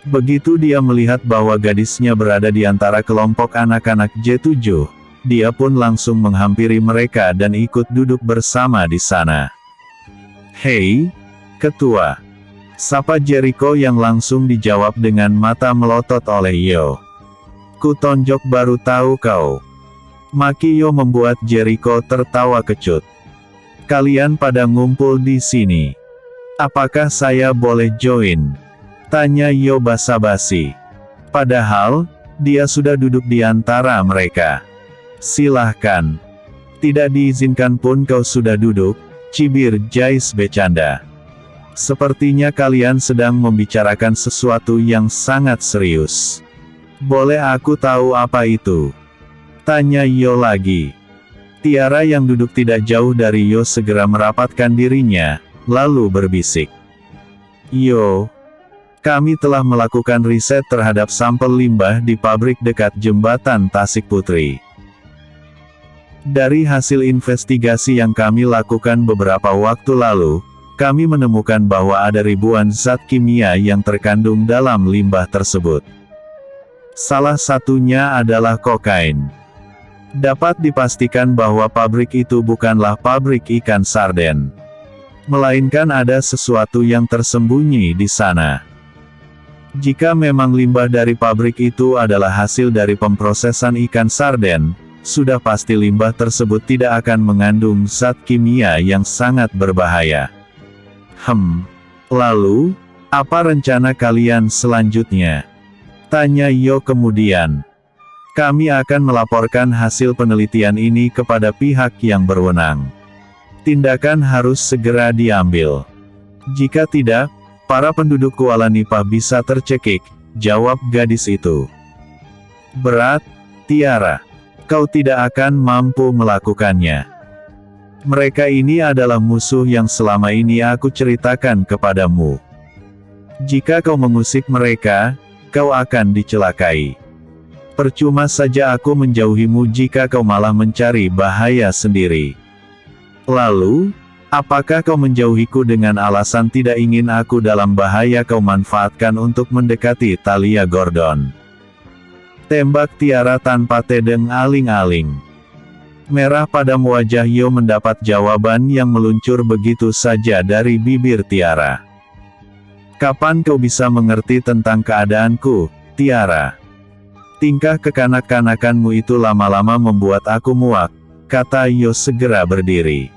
Begitu dia melihat bahwa gadisnya berada di antara kelompok anak-anak J7, dia pun langsung menghampiri mereka dan ikut duduk bersama di sana. Hei, ketua. Sapa Jericho yang langsung dijawab dengan mata melotot oleh Yo. Ku tonjok baru tahu kau. Maki Yo membuat Jericho tertawa kecut. Kalian pada ngumpul di sini. Apakah saya boleh join? Tanya Yo basa-basi. Padahal, dia sudah duduk di antara mereka. Silahkan. Tidak diizinkan pun kau sudah duduk, cibir Jais bercanda. Sepertinya kalian sedang membicarakan sesuatu yang sangat serius. Boleh aku tahu apa itu? Tanya Yo lagi. Tiara yang duduk tidak jauh dari Yo segera merapatkan dirinya, lalu berbisik. Yo, kami telah melakukan riset terhadap sampel limbah di pabrik dekat jembatan Tasik Putri. Dari hasil investigasi yang kami lakukan beberapa waktu lalu, kami menemukan bahwa ada ribuan zat kimia yang terkandung dalam limbah tersebut. Salah satunya adalah kokain. Dapat dipastikan bahwa pabrik itu bukanlah pabrik ikan sarden, melainkan ada sesuatu yang tersembunyi di sana. Jika memang limbah dari pabrik itu adalah hasil dari pemprosesan ikan sarden, sudah pasti limbah tersebut tidak akan mengandung zat kimia yang sangat berbahaya. Lalu, apa rencana kalian selanjutnya? Tanya Yo kemudian. Kami akan melaporkan hasil penelitian ini kepada pihak yang berwenang. Tindakan harus segera diambil. Jika tidak, para penduduk Kuala Nipah bisa tercekik, jawab gadis itu. Berat, Tiara. Kau tidak akan mampu melakukannya. Mereka ini adalah musuh yang selama ini aku ceritakan kepadamu. Jika kau mengusik mereka, kau akan dicelakai. Percuma saja aku menjauhimu jika kau malah mencari bahaya sendiri. Lalu, apakah kau menjauhiku dengan alasan tidak ingin aku dalam bahaya kau manfaatkan untuk mendekati Thalia Gordon? Tembak Tiara tanpa tedeng aling-aling. Merah padam wajah Yo mendapat jawaban yang meluncur begitu saja dari bibir Tiara. Kapan kau bisa mengerti tentang keadaanku, Tiara? Tingkah kekanak-kanakanmu itu lama-lama membuat aku muak, kata Yo segera berdiri.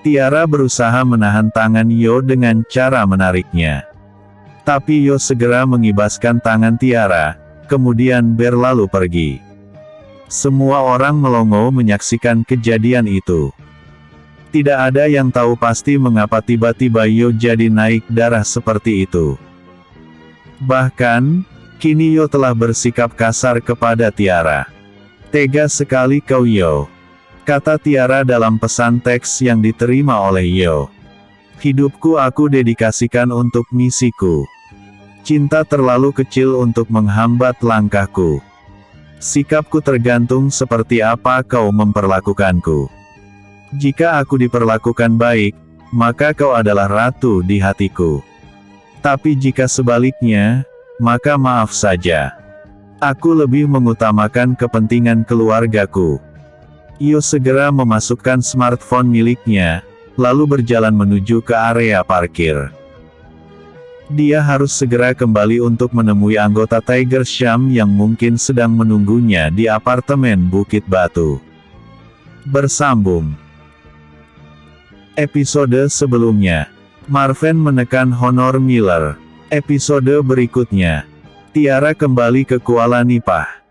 Tiara berusaha menahan tangan Yo dengan cara menariknya. Tapi Yo segera mengibaskan tangan Tiara, kemudian berlalu pergi. Semua orang melongo menyaksikan kejadian itu. Tidak ada yang tahu pasti mengapa tiba-tiba Yo jadi naik darah seperti itu. Bahkan, kini Yo telah bersikap kasar kepada Tiara. Tega sekali kau Yo, kata Tiara dalam pesan teks yang diterima oleh Yo. Hidupku aku dedikasikan untuk misiku. Cinta terlalu kecil untuk menghambat langkahku. Sikapku tergantung seperti apa kau memperlakukanku. Jika aku diperlakukan baik, maka kau adalah ratu di hatiku. Tapi jika sebaliknya, maka maaf saja. Aku lebih mengutamakan kepentingan keluargaku. Yo segera memasukkan smartphone miliknya, lalu berjalan menuju ke area parkir. Dia harus segera kembali untuk menemui anggota Tiger Sham yang mungkin sedang menunggunya di apartemen Bukit Batu. Bersambung. Episode sebelumnya, Marven menekan Honor Miller. Episode berikutnya, Tiara kembali ke Kuala Nipah.